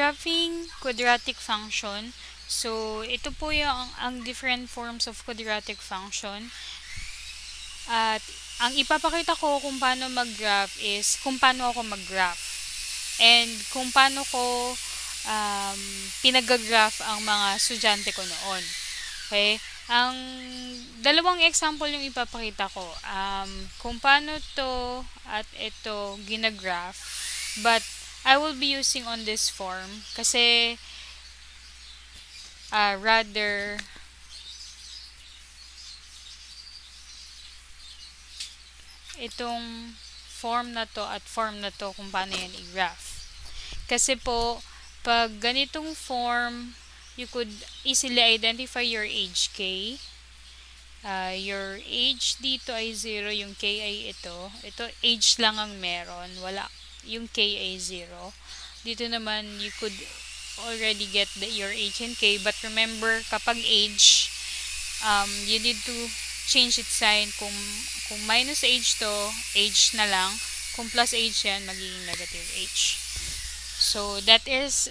Graphing quadratic function. So, ito po yung ang different forms of quadratic function. At ang ipapakita ko kung paano mag-graph is kung paano ako mag-graph. And kung paano ko pinag-graph ang mga estudyante ko noon. Okay? Ang dalawang example yung ipapakita ko. Kung paano to at ito ginagraph. But I will be using on this form kasi rather itong form na to at form na to kung paano yan i-graph. Kasi po, pag ganitong form, you could easily identify your age k. Your age dito ay 0, yung k ay ito. Ito, age lang ang meron. Wala. Yung k ay 0. Dito naman, you could already get your age and k. But remember, kapag age, you need to change its sign. Kung minus age to, age na lang. Kung plus age yan, magiging negative age. So, that is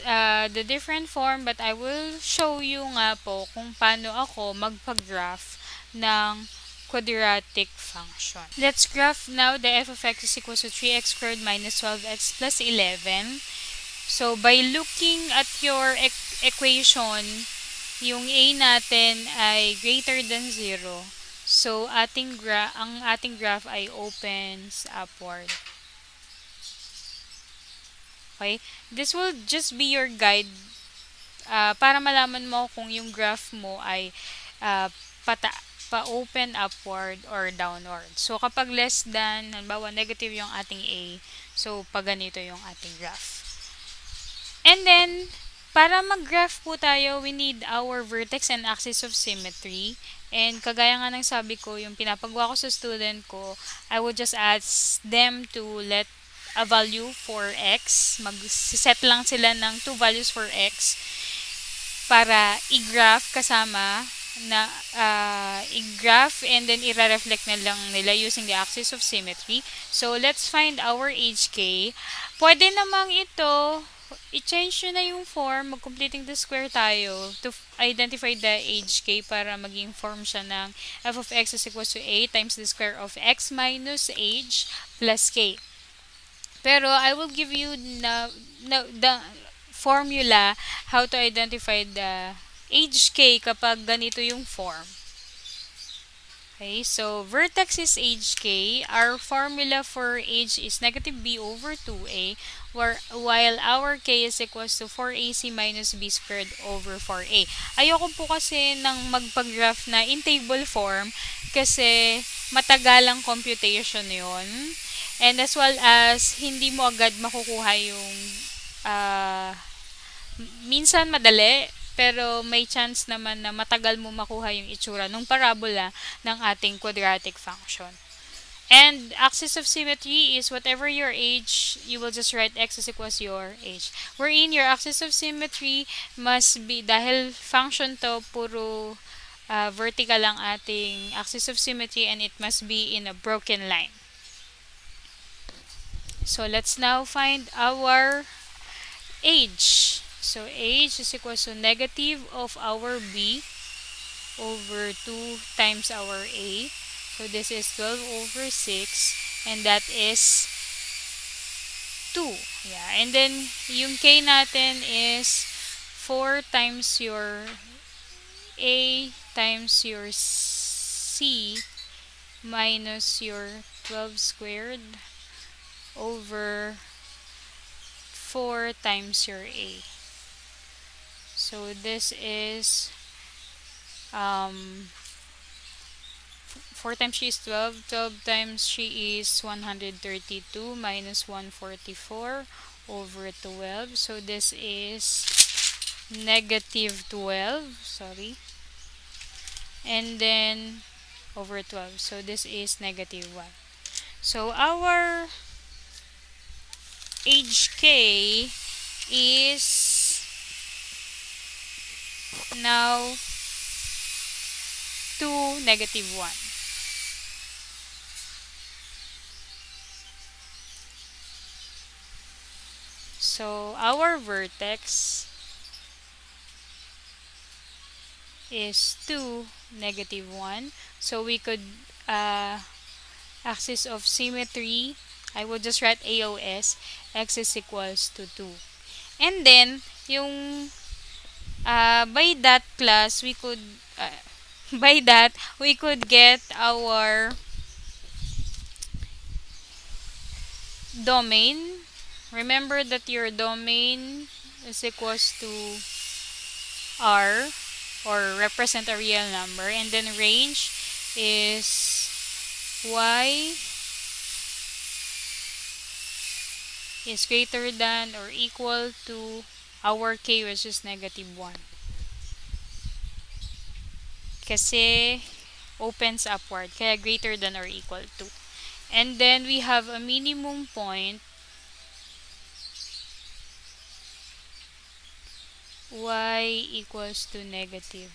the different form. But I will show you nga po kung paano ako magpag-graph ng quadratic function. Let's graph now the f of x is equal to 3x squared minus 12x plus 11. So, by looking at your equation, yung a natin ay greater than 0. So, ang ating graph ay opens upward. Okay? This will just be your guide para malaman mo kung yung graph mo ay pa-open upward or downward. So, kapag less than, halimbawa, negative yung ating A, so, pag ganito yung ating graph. And then, para mag-graph po tayo, we need our vertex and axis of symmetry. And kagaya nga ng sabi ko, yung pinapagawa ko sa student ko, I would just ask them to let a value for x. Mag-set lang sila ng 2 values for x para i-graph kasama na i-graph and then i-reflect na lang nila using the axis of symmetry. So, let's find our HK. Pwede namang ito, i-change nyo na yung form, mag-completing the square tayo to identify the HK para maging form siya ng f of x is equal to a times the square of x minus h plus k. Pero, I will give you the formula how to identify the HK kapag ganito yung form. Okay, so vertex is HK. Our formula for h is negative b over 2a, while our k is equals to 4ac minus b squared over 4a. Ayoko po kasi ng magpag-graph na in table form kasi matagalang computation yon. And as well as hindi mo agad makukuha yung minsan madali, pero may chance naman na matagal mo makuha yung itsura ng parabola ng ating quadratic function. And axis of symmetry is whatever your age, you will just write x is equals your age. Wherein your axis of symmetry must be, dahil function to, puro vertical lang ating axis of symmetry and it must be in a broken line. So, let's now find our age. So, h is equal to negative of our b over 2 times our a. So, this is 12 over 6. And that is 2. Yeah. And then, yung k natin is 4 times your a times your c minus your 12 squared over 4 times your a. So, this is 4 times she is 12. 12 times she is 132 minus 144 over 12. So this is negative 12. Sorry. And then over 12. So this is negative 1. So our HK is now 2, negative 1. So our vertex is 2, negative 1. So we could axis of symmetry, I will just write AOS, x is equals to 2. And then, yung by that class, we could by that, we could get our domain. Remember that your domain is equals to R, or represent a real number, and then range is y is greater than or equal to our k, which is negative 1. Kasi opens upward, kaya greater than or equal to. And then we have a minimum point y equals to negative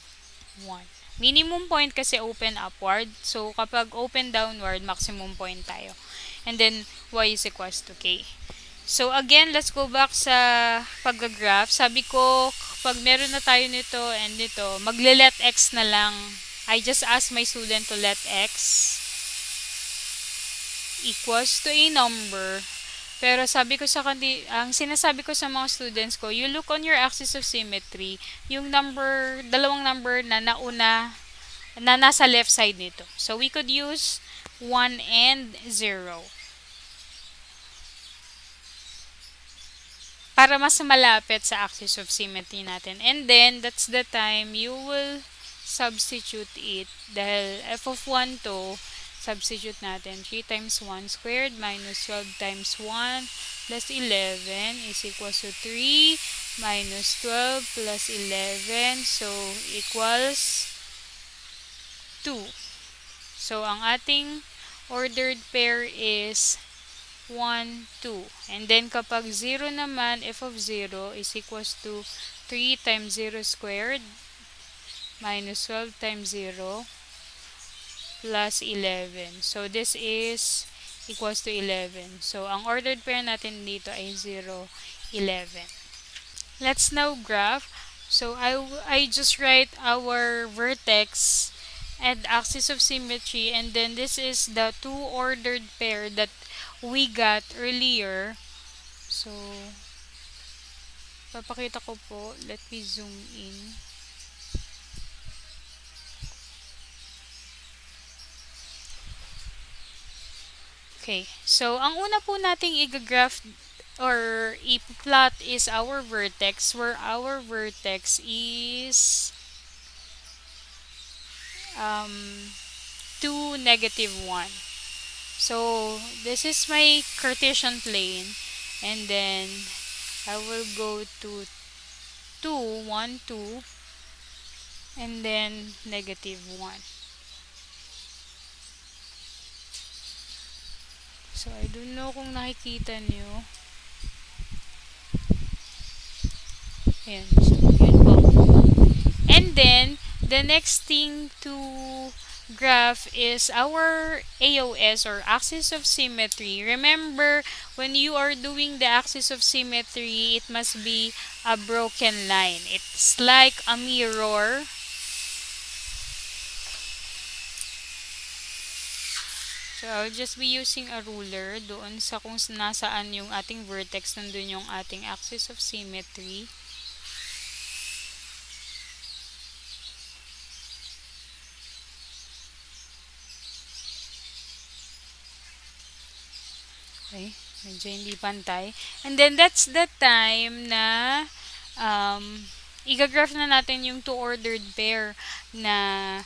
1. Minimum point kasi open upward. So, kapag open downward, maximum point tayo. And then, y is equals to k. So, again, let's go back sa pag-graph. Sabi ko, pag meron na tayo nito and nito, magle-let x na lang. I just ask my student to let x equals to a number. Pero sabi ko ang sinasabi ko sa mga students ko, you look on your axis of symmetry, yung number, dalawang number na nauna, na nasa left side nito. So, we could use 1 and 0. Para mas malapit sa axis of symmetry natin. And then, that's the time you will substitute it. Dahil f of 1 to, substitute natin. 3 times 1 squared minus 12 times 1 plus 11 is equals to 3 minus 12 plus 11. So, equals 2. So, ang ating ordered pair is 1, 2. And then, kapag 0 naman, f of 0 is equals to 3 times 0 squared minus 12 times 0 plus 11. So, this is equals to 11. So, ang ordered pair natin dito ay 0, 11. Let's now graph. So, I just write our vertex and axis of symmetry, and then this is the two ordered pair that we got earlier. So, papakita ko po. Let me zoom in. Okay. So, ang una po nating i-graph or i-plot is our vertex, where our vertex is 2, negative 1. So, this is my Cartesian plane, and then I will go to 2, 1, 2, and then negative 1. So, I don't know kung nakikita nyo. Ayan. So, yun po. And then, the next thing to graph is our AOS, or axis of symmetry. Remember, when you are doing the axis of symmetry, it must be a broken line. It's like a mirror. So, I'll just be using a ruler doon sa kung nasaan yung ating vertex, nandun yung ating axis of symmetry. Okay, medyo hindi pantay. And then, that's the time na i-graph na natin yung two-ordered pair na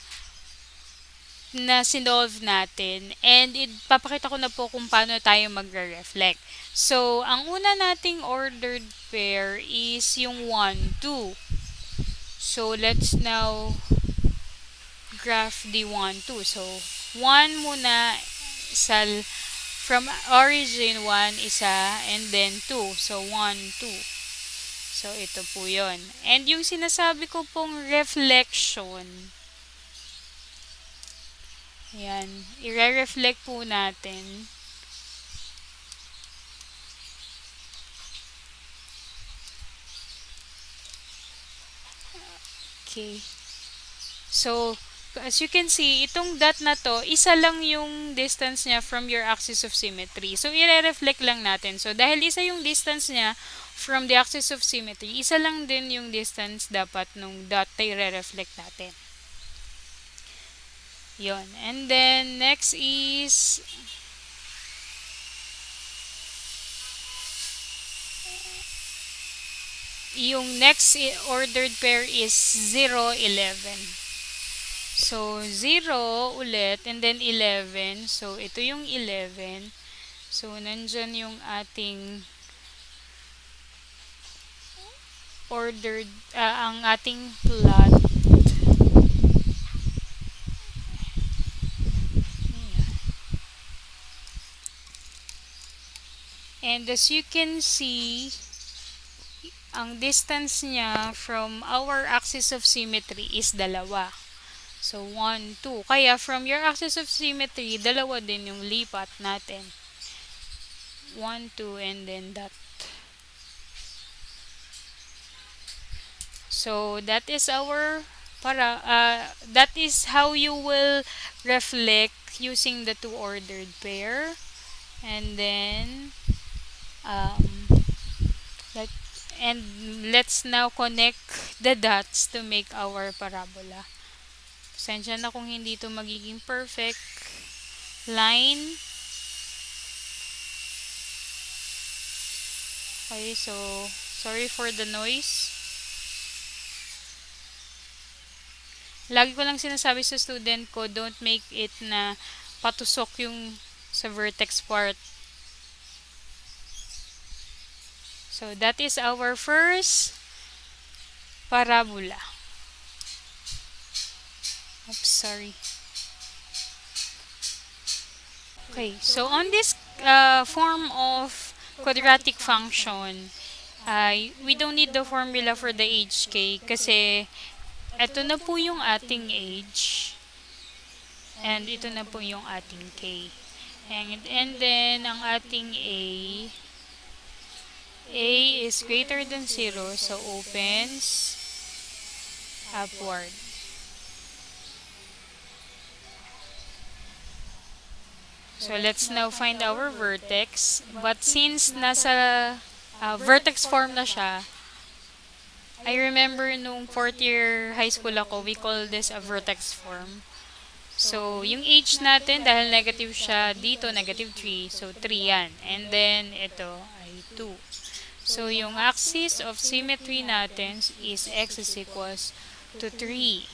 na sinolve natin. And papakita ko na po kung paano tayo magre-reflect. So, ang una nating ordered pair is yung 1, 2. So, let's now graph the 1, 2. So, 1 muna sa from origin 1 isa and then 2. So, 1, 2. So, ito po yon. And yung sinasabi ko pong reflection, yan, i-reflect po natin. Okay. So, as you can see, itong dot na to, isa lang yung distance niya from your axis of symmetry. So, i-reflect lang natin. So, dahil isa yung distance niya from the axis of symmetry, isa lang din yung distance dapat nung dot na i-reflect natin. Yon. And then, next is yung next ordered pair is 0, 11. So, 0 ulit, and then 11. So, ito yung 11. So, nandyan yung ating ordered, ang ating plot. And as you can see, ang distance niya from our axis of symmetry is dalawa. So, 1, 2. Kaya, from your axis of symmetry, dalawa din yung lipat natin. 1, 2, and then that. So, that is that is how you will reflect using the two ordered pair. And then, let, and let's now connect the dots to make our parabola. Pasensya na kung hindi ito magiging perfect line. Okay, so sorry for the noise. Lagi ko lang sinasabi sa student ko, don't make it na patusok yung sa vertex part. So that is our first parabola. Oops, sorry. Okay, so on this form of quadratic function, we don't need the formula for the hk kasi ito na po yung ating h and ito na po yung ating k. And then, ang ating a is greater than 0, so opens upward. So, let's now find our vertex. But since nasa vertex form na siya, I remember nung 4th year high school ako, we call this a vertex form. So, yung h natin, dahil negative siya, dito negative 3. So, 3 yan. And then, ito ay 2. So, yung axis of symmetry natin is x is equals to 3.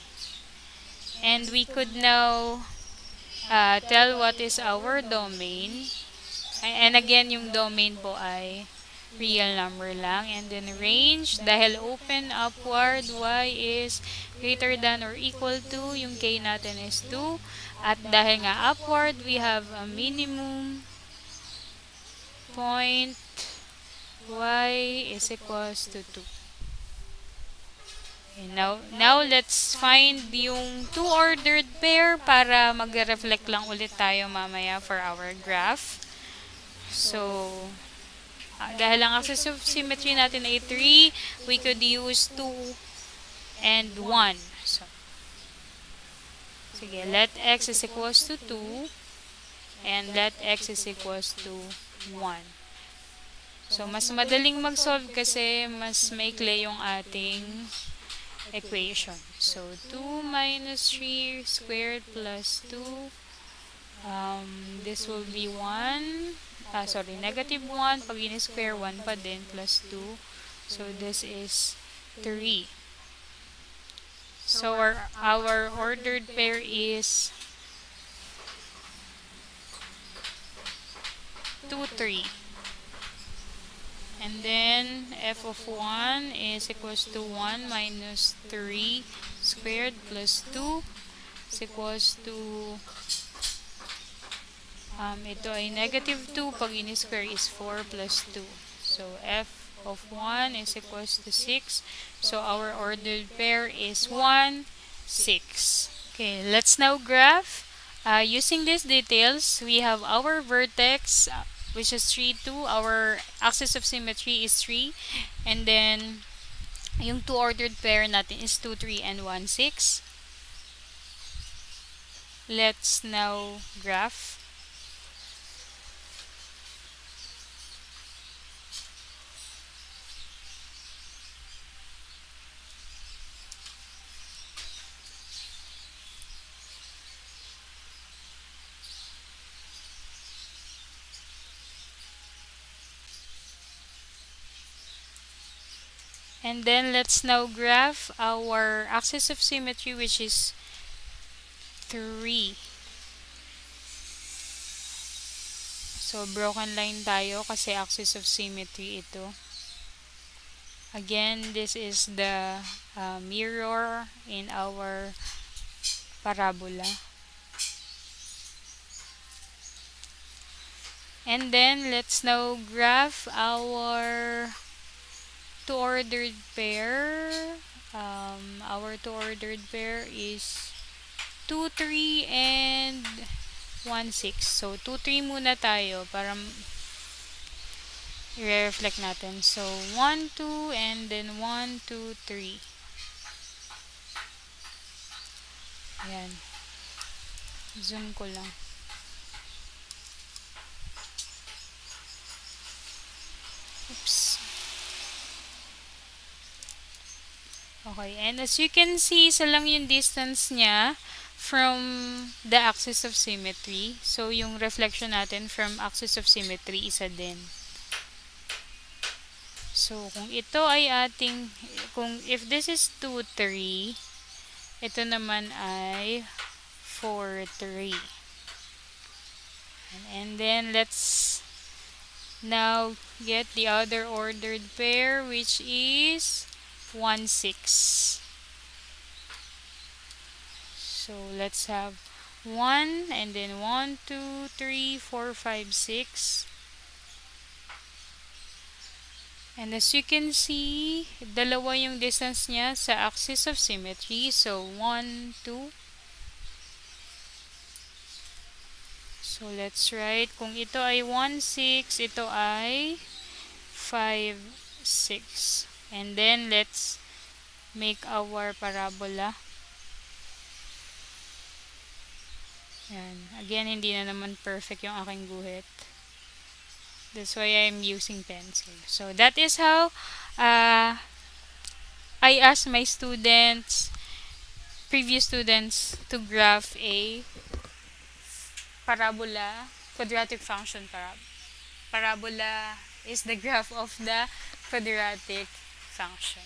And we could now tell what is our domain. And again, yung domain po ay real number lang. And then range, dahil open upward, y is greater than or equal to, yung k natin is 2. At dahil nga upward, we have a minimum point, y is equals to 2. Okay, now let's find yung two ordered pair para mag-reflect lang ulit tayo mamaya for our graph. So, dahil ang axis of symmetry natin ay 3, we could use 2 and 1. So, sige, let x is equals to 2 and let x is equals to 1. So, mas madaling mag-solve kasi mas maikli yung ating equation. So, 2 minus 3 squared plus 2. This will be 1. Negative 1. Pag in-square, 1 pa din plus 2. So, this is 3. So, our ordered pair is 2, 3. And then f of 1 is equals to 1 minus 3 squared plus 2 is equals to ito ay negative 2. Pag in-square is 4 plus 2. So f of 1 is equals to 6. So our ordered pair is 1, 6. Okay, let's now graph. Using these details, we have our vertex, which is 3, 2. Our axis of symmetry is 3. And then, yung two ordered pair natin is 2, 3, and 1, 6. Let's now graph. And then let's now graph our axis of symmetry, which is 3. So broken line tayo kasi axis of symmetry ito. Again, this is the mirror in our parabola. And then let's now graph our two-ordered pair. Our two-ordered pair is 2, 3, and 1, 6. So, 2, 3 muna tayo para i-reflect natin. So, 1, 2, and then 1, 2, 3. Ayan. Zoom ko lang. Oops. Okay, and as you can see, isa lang yung distance niya from the axis of symmetry. So, yung reflection natin from axis of symmetry, isa din. So, kung ito ay if this is 2, 3, ito naman ay 4, 3. And then, let's now get the other ordered pair, which is 1, 6. So let's have 1 and then 1, 2, 3, 4, 5, 6. And as you can see, dalawa yung distance niya sa axis of symmetry. So 1, 2. So let's write, kung ito ay 1, 6, ito ay 5, 6. And then let's make our parabola. Yan. Again, hindi na naman perfect yung aking guhit. That's why I'm using pencil. So that is how I asked my students, previous students, to graph a parabola, quadratic function parabola is the graph of the quadratic function.